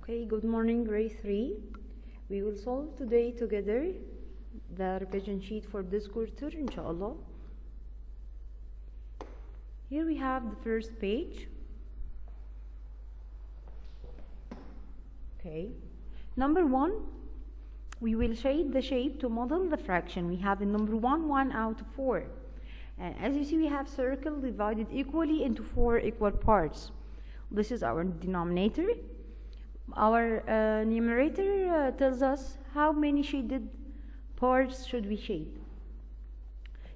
Okay, good morning, grade 3. We will solve today together the revision sheet for this quarter, inshallah. Here we have the first page. Okay. Number 1, we will shade the shape to model the fraction. We have in number 1, 1 out of 4. And as you see, we have circle divided equally into 4 equal parts. This is our denominator. Our numerator tells us how many shaded parts should we shade.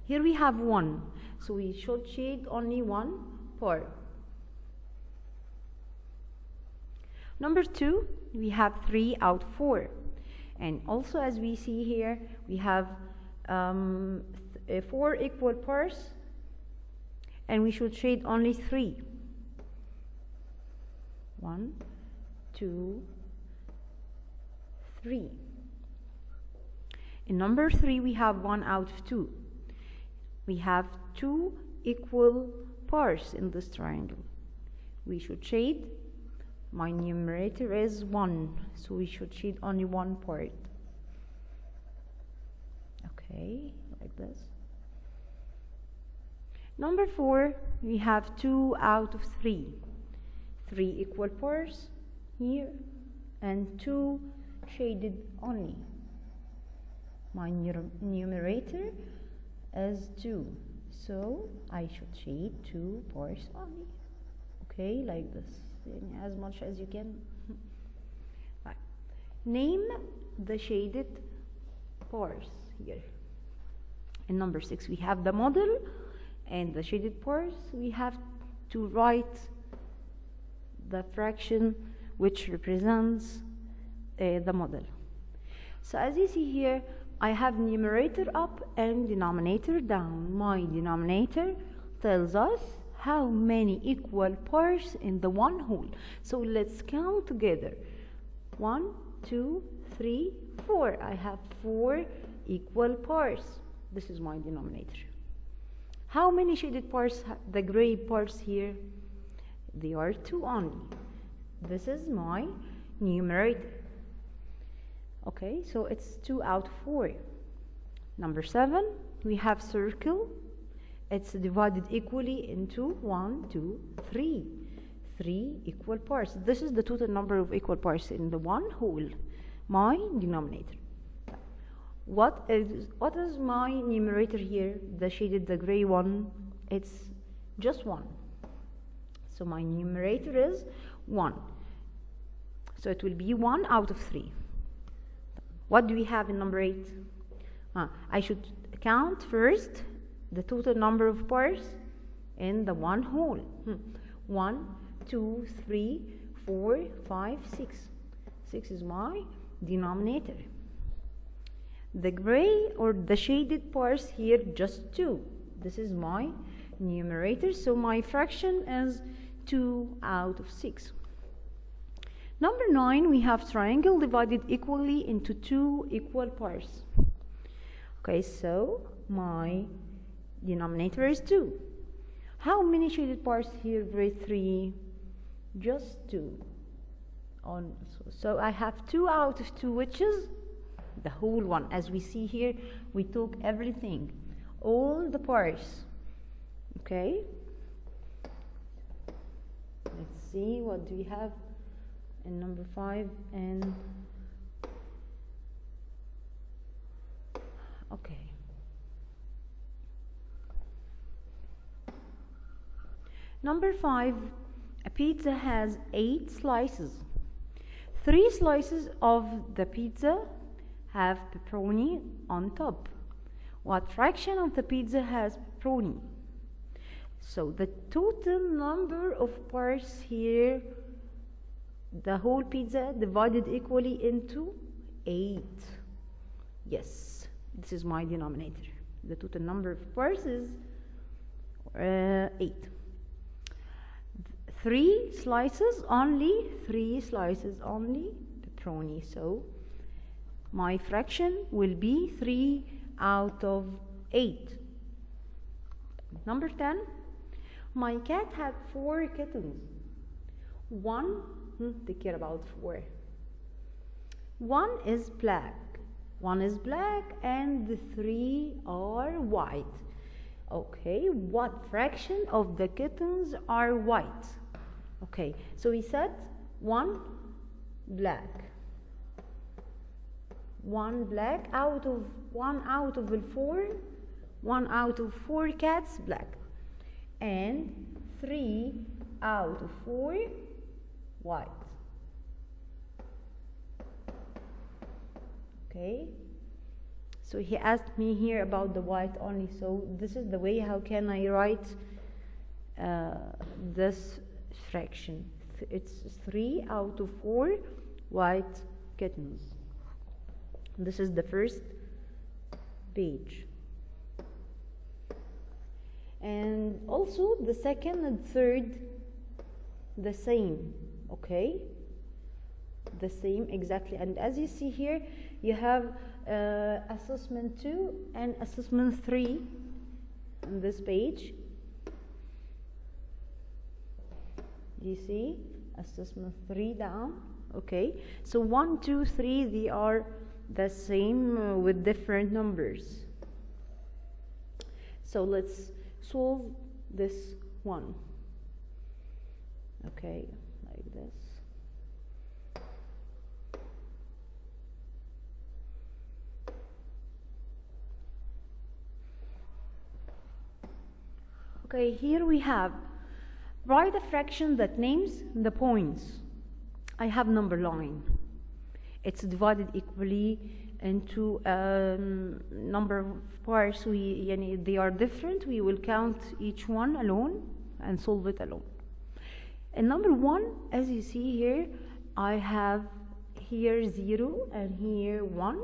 Here we have 1, so we should shade only 1 part. Number 2, we have 3 out of 4. And also, as we see here, we have 4 equal parts, and we should shade only 3. 1, 2, 3. In number 3, we have 1 out of 2. We have 2 equal parts in this triangle. We should shade. My numerator is 1, so we should shade only 1 part. Okay, like this. Number 4, we have 2 out of 3. 3 equal parts here and 2 shaded only. My numerator is 2, so I should shade 2 parts only. Okay, like this, as much as you can. Right. Name the shaded parts here. In number 6, we have the model and the shaded parts. We have to write the fraction which represents the model. So as you see here, I have numerator up and denominator down. My denominator tells us how many equal parts in the one whole. So let's count together. 1, 2, 3, 4. I have 4 equal parts. This is my denominator. How many shaded parts, the gray parts here? They are 2 only. This is my numerator. Okay, so it's 2 out of 4. Number 7, we have circle. It's divided equally into 1, 2, 3. 3 equal parts. This is the total number of equal parts in the one whole, my denominator. What is my numerator here? The shaded, the gray one, it's just 1. So my numerator is 1. So it will be 1 out of 3. What do we have in number 8? I should count first the total number of parts in the one whole. 1, 2, 3, 4, 5, 6. 6 is my denominator. The gray or the shaded parts here, just 2. This is my numerator, so my fraction is 2 out of 6. Number 9, we have triangle divided equally into 2 equal parts. Okay, so my denominator is 2. How many shaded parts here, grade 3? Just 2. So I have 2 out of 2, which is the whole one. As we see here, we took everything, all the parts. Okay, let's see, what do we have in number 5 and okay. Number 5, a pizza has 8 slices. 3 slices of the pizza have pepperoni on top. What fraction of the pizza has pepperoni? So the total number of parts here, the whole pizza divided equally into 8. Yes, this is my denominator. The total number of parts is 8. 3 slices only, pepperoni. So my fraction will be 3 out of 8. Number 10, my cat had 4 kittens. 1 take care about 4. 1 is black. 1 is black and the 3 are white. Okay, what fraction of the kittens are white? Okay, so we said 1 black. 1 black out of 1 out of the 4. 1 out of 4 cats black. And 3 out of 4 white. Okay, so he asked me here about the white only, so this is the way how can I write this fraction. It's 3 out of 4 white kittens. This is the first page. And also the second and third the same, okay, the same exactly. And as you see here, you have assessment 2 and assessment 3 on this page. You see assessment 3 down. Okay, so 1, 2, 3, they are the same with different numbers. So let's solve this one. Okay, like this. Okay, here we have, write a fraction that names the points. I have number line. It's divided equally into number of parts. They are different. We will count each one alone and solve it alone. And number 1, as you see here, I have here 0 and here 1.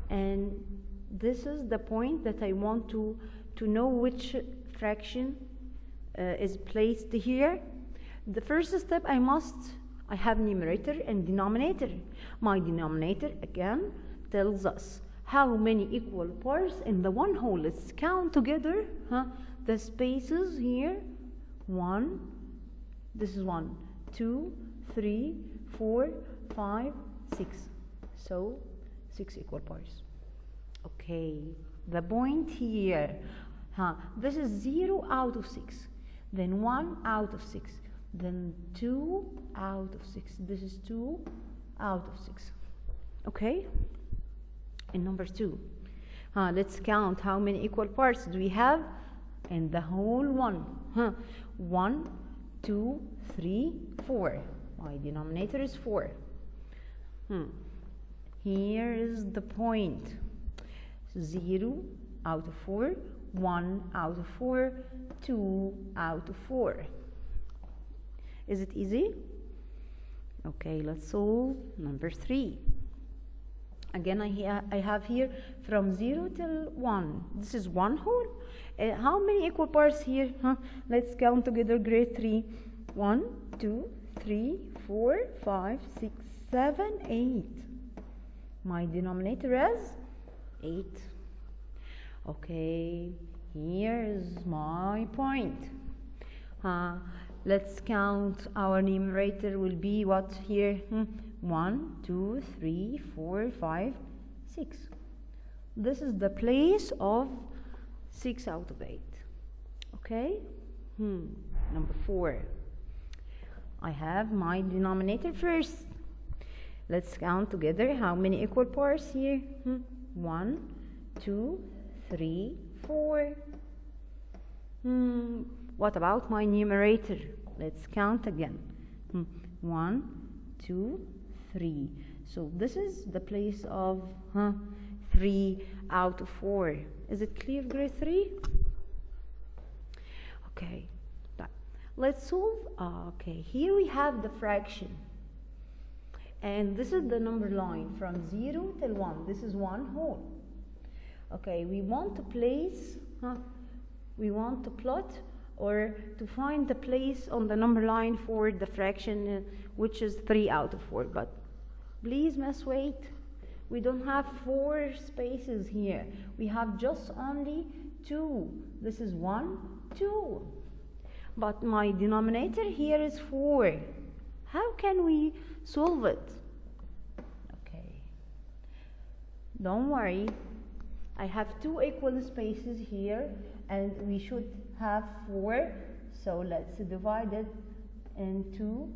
And this is the point that I want to know which fraction is placed here. The first step, I have numerator and denominator. My denominator again tells us how many equal parts in the one whole. Let's count together the spaces here. 1, this is 1, 2, 3, 4, 5, 6. So 6 equal parts. Okay, the point here, this is 0 out of 6, then 1 out of 6, then 2 out of 6. This is 2 out of 6. Okay, and number 2, let's count how many equal parts do we have in the whole one. 1, 2, 3, 4. My denominator is 4. Here is the point. 0 out of 4, 1 out of 4, 2 out of 4. Is it easy? Okay, let's solve number 3. Again, I have here from 0 till 1. This is one whole. How many equal parts here? Let's count together, grade 3. 1, 2, 3, 4, 5, 6, 7, 8. My denominator is 8. Okay, here is my point. Let's count. Our numerator will be what here? 1, 2, 3, 4, 5, 6. This is the place of 6 out of 8. Okay? Number 4. I have my denominator first. Let's count together how many equal parts here? 1, 2, 3, 4. What about my numerator? Let's count again. 1, 2, 3. So this is the place of 3 out of 4. Is it clear, grade 3? Okay. Let's solve. Okay, here we have the fraction. And this is the number line from 0 till 1. This is one whole. Okay, we want to place, we want to plot or to find the place on the number line for the fraction which is 3 out of 4. But please, miss, wait. We don't have 4 spaces here. We have just only 2. This is 1, 2. But my denominator here is 4. How can we solve it? Okay, don't worry. I have two equal spaces here, and we should have 4. So let's divide it into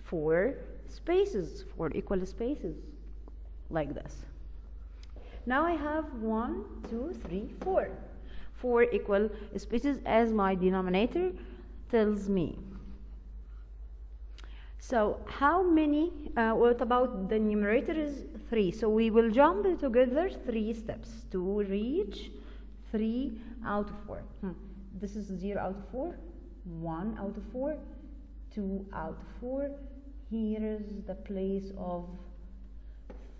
4 spaces, 4 equal spaces, like this. Now I have 1, 2, 3, 4. 4 equal spaces as my denominator tells me. So how many, what about the numerator is 3. So we will jump together 3 steps to reach 3 out of 4. This is 0 out of 4, 1 out of 4, 2 out of 4. Here is the place of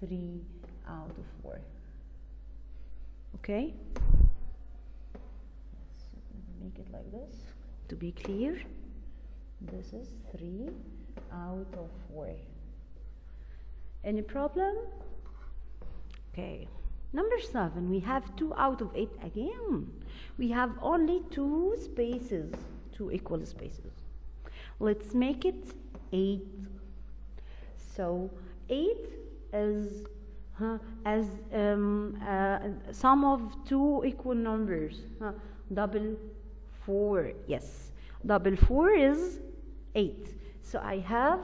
3 out of 4. Okay? Let's make it like this to be clear. This is 3 out of 4. Any problem? Okay. Number 7, we have 2 out of 8 again. We have only 2 spaces, 2 equal spaces. Let's make it 8. So 8 is sum of 2 equal numbers. Double 4. Yes, double 4 is 8. So I have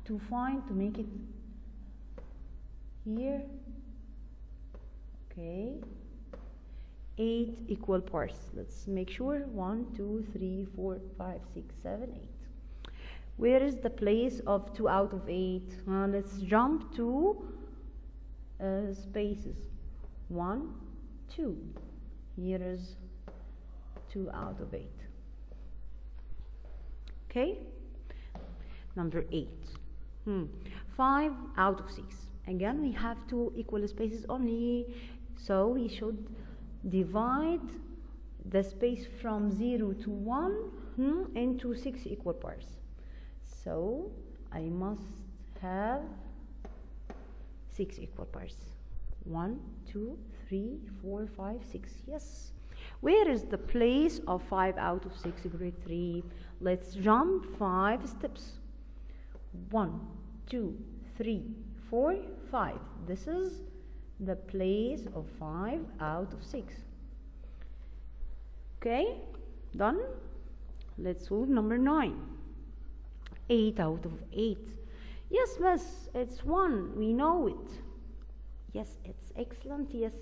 to make it here. Okay, 8 equal parts. Let's make sure. 1, 2, 3, 4, 5, 6, 7, 8. Where is the place of 2 out of 8? Let's jump to spaces. 1, 2. Here is 2 out of 8. Okay. Number 8. 5 out of 6. Again, we have 2 equal spaces only, so we should divide the space from 0 to 1 into 6 equal parts. So I must have 6 equal parts. 1, 2, 3, 4, 5, 6. Yes. Where is the place of 5 out of 6, grade 3? Let's jump 5 steps. 1, 2, 3, 4, 5. This is the place of 5 out of 6. Okay, done. Let's solve number 9. 8 out of 8. Yes, miss, it's 1. We know it. Yes, it's excellent. Yes,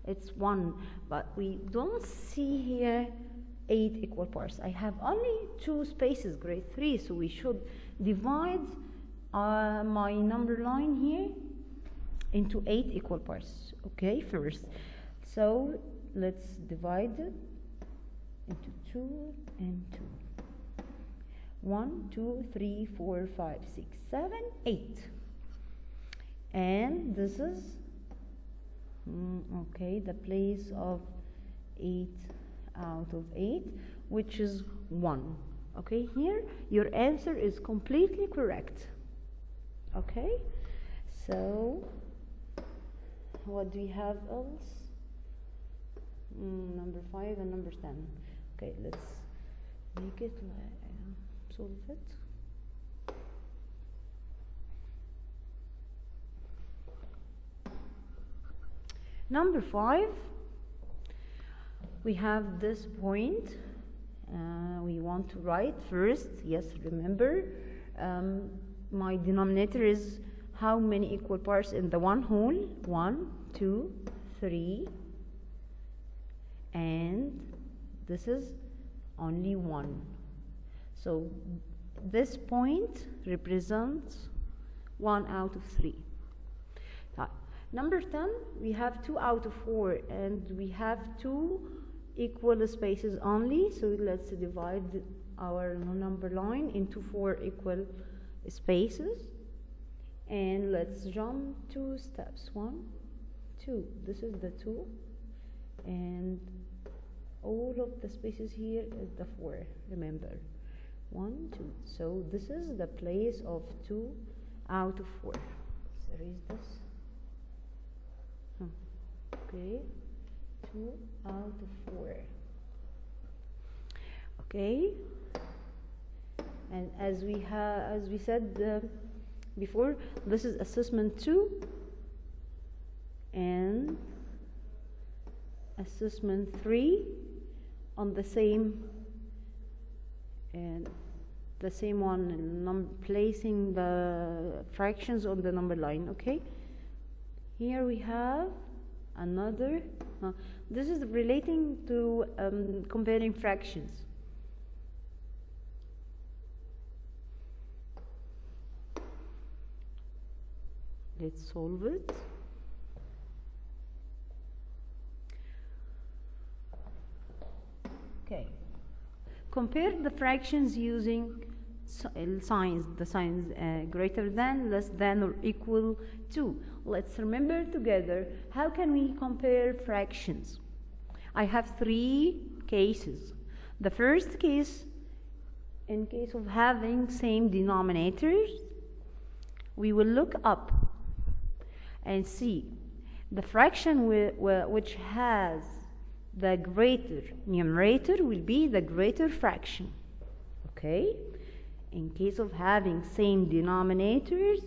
it's 1. But we don't see here 8 equal parts. I have only 2 spaces, grade 3. So we should divide my number line here into 8 equal parts. Okay, first. So let's divide it into 2 and 2. 1, 2, 3, 4, 5, 6, 7, 8. And this is okay, the place of 8 out of 8, which is 1. Okay, here your answer is completely correct. Okay, so what do we have else? Number 5 and number 10. Okay, let's make it solve it. Number 5, we have this point. We want to write first. Yes, remember, my denominator is how many equal parts in the one whole? 1, 2, 3, and this is only 1. So this point represents 1 out of 3. Number 10, we have 2 out of 4, and we have 2 equal spaces only. So let's divide our number line into 4 equal spaces. And let's jump 2 steps. 1, 2. This is the 2. And all of the spaces here is the 4. Remember. 1, 2. So this is the place of 2 out of 4. Let's erase this. Okay. 2 out of 4. Okay. And as we said before, this is assessment 2 and assessment 3 on the same one, placing the fractions on the number line. Okay, here we have another, this is relating to comparing fractions. Let's solve it. Okay, compare the fractions using signs, the signs greater than, less than, or equal to. Let's remember together, how can we compare fractions? I have 3 cases. The first case, in case of having same denominators, we will look up and see the fraction which has the greater numerator will be the greater fraction. Okay, in case of having same denominators,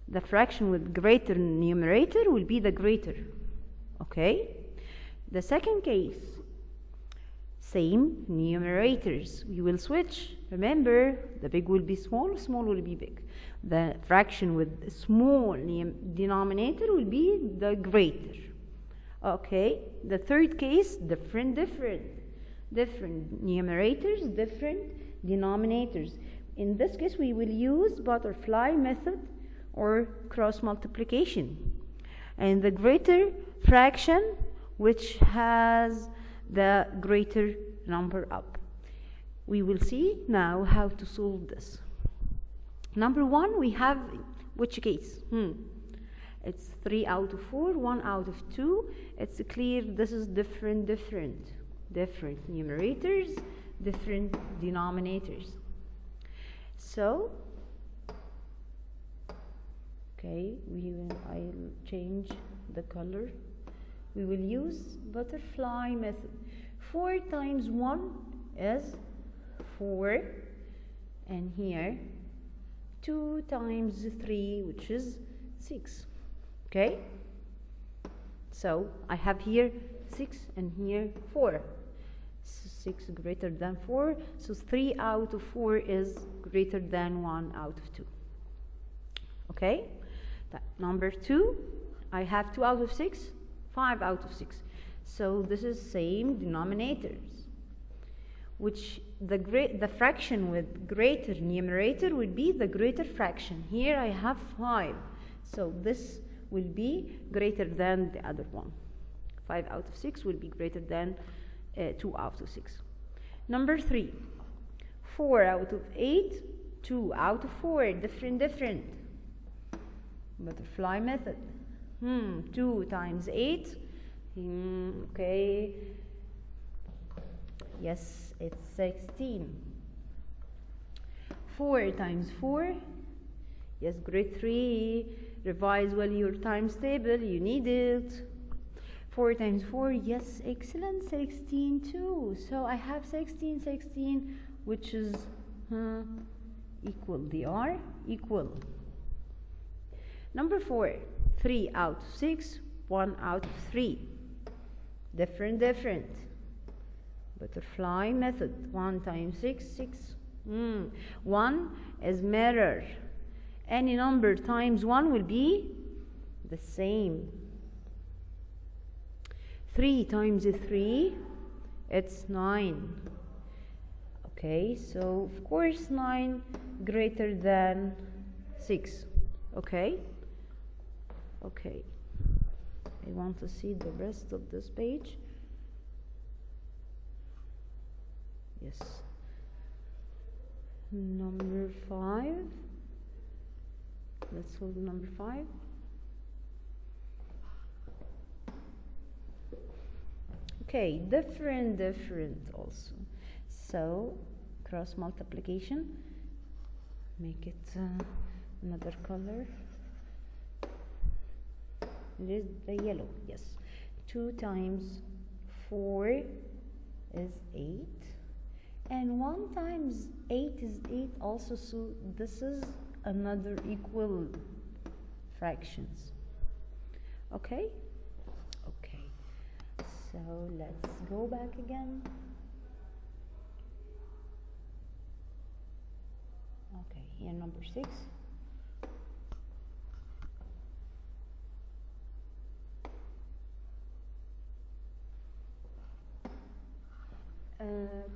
the fraction with greater numerator will be the greater. Okay, the second case, same numerators, we will switch. Remember, the big will be small, small will be big. The fraction with small denominator will be the greater. Okay, the third case, different numerators, different denominators. In this case, we will use butterfly method or cross multiplication. And the greater fraction which has the greater number up. We will see now how to solve this. Number 1, we have which case? It's 3 out of 4, 1 out of 2. It's clear this is different numerators, different denominators. So, okay, I'll change the color. We will use butterfly method. 4 times 1 is 4, and here 2 times 3, which is 6. Okay, so I have here 6 and here 4. 6 greater than 4, so 3 out of 4 is greater than 1 out of 2. Okay, number 2, I have 2 out of 6, 5 out of 6. So this is same denominators, which the fraction with greater numerator will be the greater fraction. Here I have 5, so this will be greater than the other one. 5 out of 6 will be greater than 2 out of 6. Number 3, 4 out of 8, 2 out of 4, different. Butterfly method. 2 times 8, okay, yes, it's 16. 4 times 4, yes, grade 3, revise well your times table, you need it. 4 times 4, yes, excellent, 16 too. So I have 16, which is equal. They are equal. Number 4, 3 out of 6, 1 out of 3. Different. Butterfly method. 1 times 6, 6. 1 is mirror. Any number times 1 will be the same. 3 times 3, it's 9. Okay, so of course 9 greater than 6. Okay, I want to see the rest of this page. Yes. Number 5. Let's solve number 5. Okay, different also. So, cross multiplication. Make it another color. It is the yellow, yes. 2 times 4 is 8. and 1 times 8 is 8 also, so this is another equal fractions. Okay, so let's go back again. Okay, here number 6.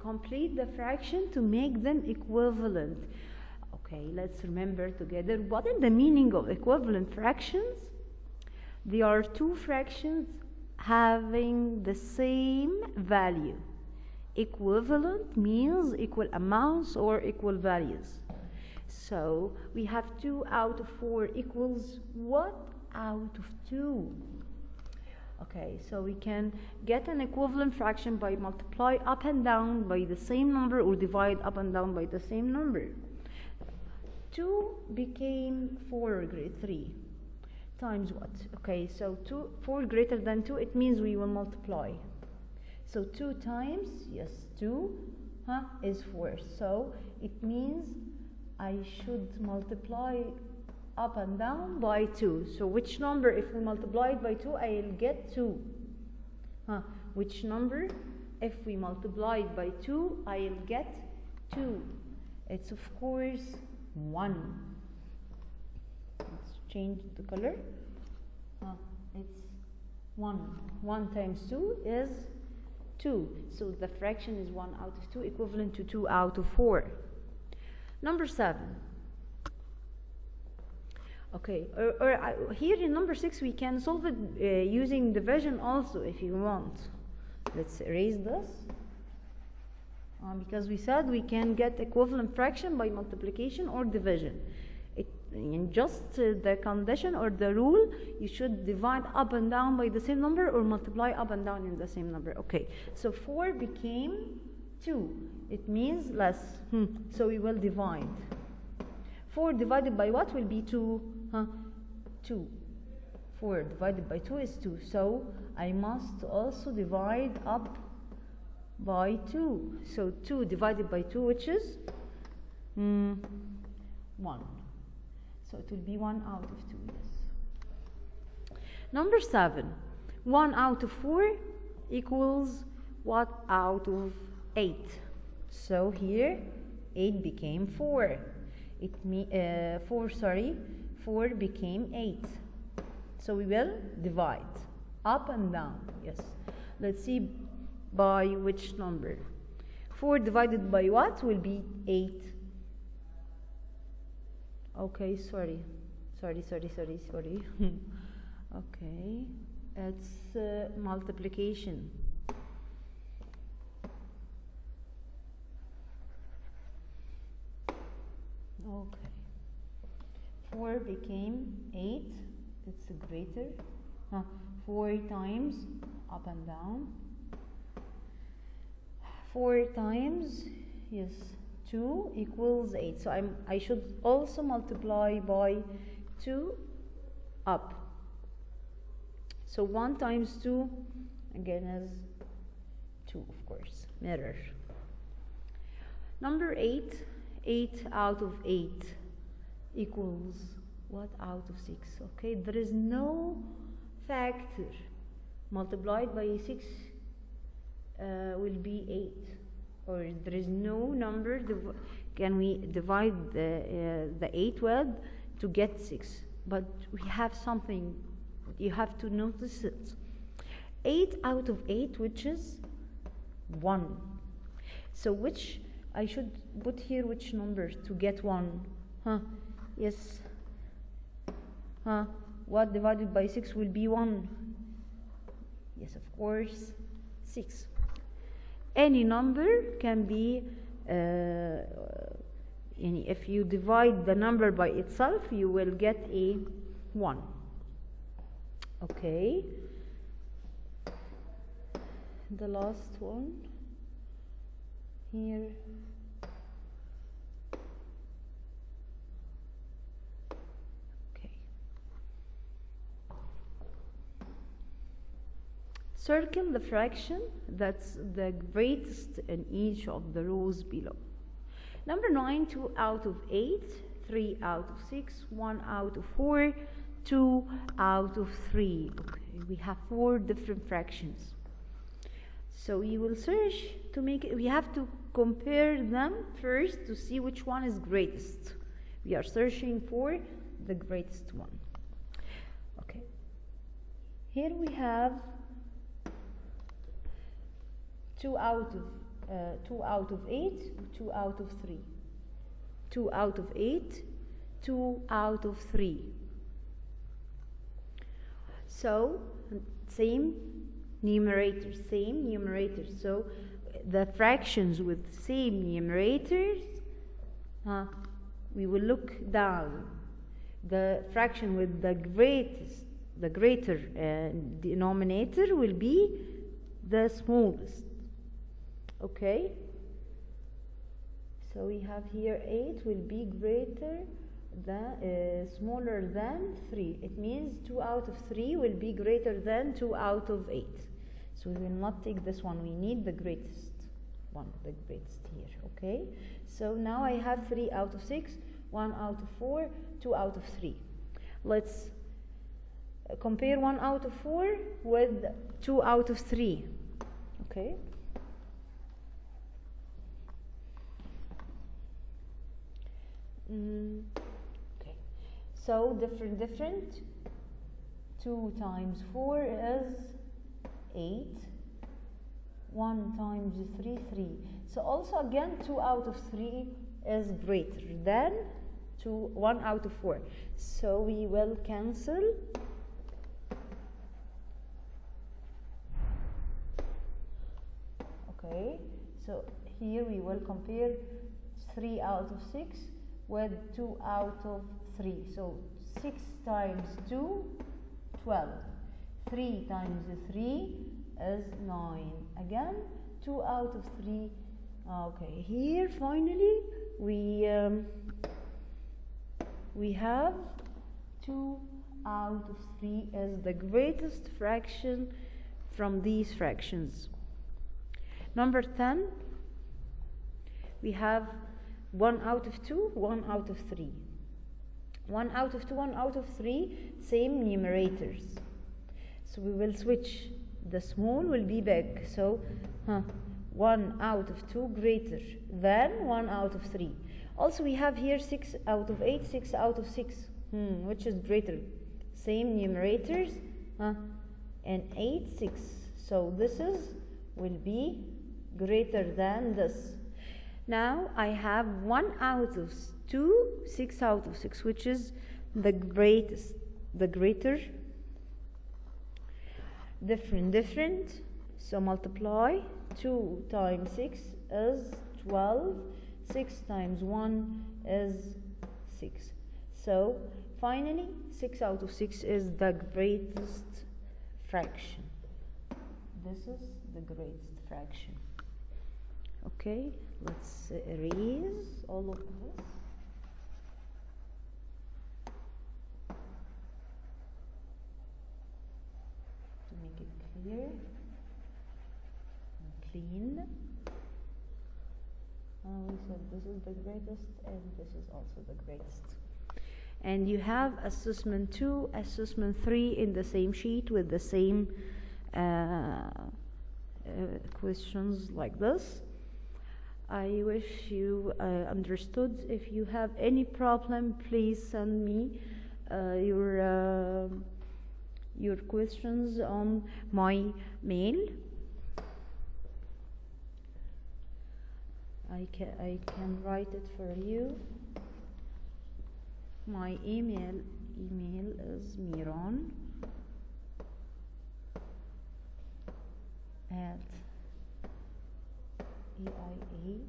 Complete the fraction to make them equivalent. Okay, let's remember together what is the meaning of equivalent fractions. They are two fractions having the same value. Equivalent means equal amounts or equal values. So we have 2 out of 4 equals what out of 2? Okay, so we can get an equivalent fraction by multiply up and down by the same number or divide up and down by the same number. 2 became 4 grade 3 times what? Okay, so 4 greater than 2, it means we will multiply. So 2 times, yes, 2 is 4. So it means I should multiply up and down by 2. So which number, if we multiply it by 2, I'll get 2. Which number, if we multiply it by 2, I'll get 2. It's of course 1. Let's change the color. It's 1. 1 times 2 is 2. So the fraction is 1 out of 2, equivalent to 2 out of 4. Number 7. Okay, here in number 6 we can solve it using division also if you want. Let's erase this because we said we can get equivalent fraction by multiplication or division. In just the condition or the rule, you should divide up and down by the same number or multiply up and down in the same number. Okay, so 4 became 2. It means less. So we will divide. 4 divided by what will be 2? 2. 4 divided by 2 is 2. So I must also divide up by 2. So 2 divided by 2, which is 1. So it will be 1 out of 2, yes. Number 7. 1 out of 4 equals what out of 8? So here 8 became 4. 4 became 8. So we will divide up and down. Yes. Let's see by which number. 4 divided by what will be 8? Okay, sorry. Okay, it's multiplication. Okay, 4 became 8. It's greater. 4 times up and down. 4 times, yes, 2 equals 8. So I should also multiply by 2 up. So 1 times 2 again is 2, of course. Mirror. Number 8. 8 out of 8 equals what out of 6? Okay, there is no factor multiplied by 6 will be 8, or there is no number can we divide the 8 with to get 6, but we have something you have to notice it. 8 out of 8, which is 1. So which I should put here which number to get 1? Yes. What divided by 6 will be 1? Yes, of course, 6. Any number can be, if you divide the number by itself, you will get a 1. Okay. The last one here. circle the fraction that's the greatest in each of the rows below. Number 9, 2 out of 8, 3 out of 6, 1 out of 4, 2 out of 3. Okay, we have 4 different fractions. So you will search to make it, we have to compare them first to see which one is greatest. We are searching for the greatest one. Okay. Here we have 2 out of 8, 2 out of 3. 2 out of 8, 2 out of 3. So, same numerators. So, the fractions with same numerators, we will look down. The fraction with the greater denominator will be the smallest. Okay? So we have here 8 will be smaller than 3. It means 2 out of 3 will be greater than 2 out of 8. So we will not take this one. We need the greatest one, the greatest here. Okay? So now I have 3 out of 6, 1 out of 4, 2 out of 3. Let's compare 1 out of 4 with 2 out of 3. Okay? Okay, so different. 2 times 4 is 8. 1 times 3, 3. So also again 2 out of 3 is greater than 1 out of 4. So we will cancel. Okay, so here we will compare 3 out of 6 with 2 out of 3. So 6 times 2, 12. 3 times 3 is 9. Again, 2 out of 3. Okay, here finally we have 2 out of 3 as the greatest fraction from these fractions. Number 10, we have 1 out of 2, 1 out of 3. 1 out of 2, 1 out of 3, same numerators. So we will switch. The small will be big. So 1 out of 2 greater than 1 out of 3. Also we have here 6 out of 8, 6 out of 6. Which is greater? Same numerators. And 8, 6. So this will be greater than this. Now I have 1 out of 2, 6 out of 6, which is the greater. Different. So multiply. 2 times 6 is 12. 6 times 1 is 6. So finally 6 out of 6 is the greatest fraction. This is the greatest fraction. Okay, let's erase all of this. To make it clear and clean. We said this is the greatest and this is also the greatest. And you have assessment 2, assessment 3 in the same sheet with the same questions like this. I wish you understood. If you have any problem, please send me your questions on my mail. I can write it for you. My email is Meran at eia.edu.eg.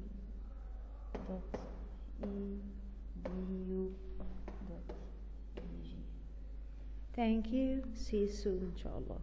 Thank you. See you soon, inshallah.